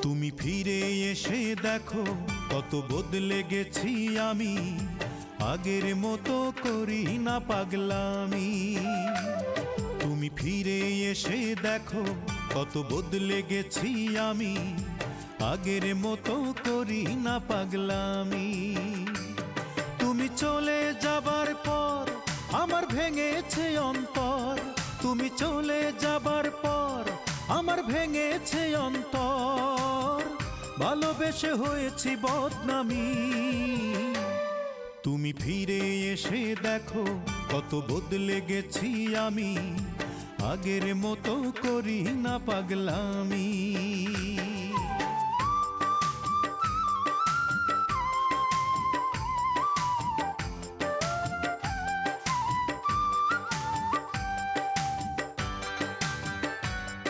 তুমি ফিরে এসে দেখো কত বদলে গেছি আমি, আগের মতো করি না পাগলামি। তুমি ফিরে এসে দেখো কত বদলে গেছি আমি, আগের মতো করি না পাগলামি। তুমি চলে যাবার পর আমার ভেঙেছে অন্তর, তুমি চলে যাবার পর আমার ভেঙেছে অন্তর, ভালোবেসে হয়েছি বদনামি। তুমি ফিরে এসে দেখো কত বদলে গেছি আমি, আগের মতো করি না পাগলামি।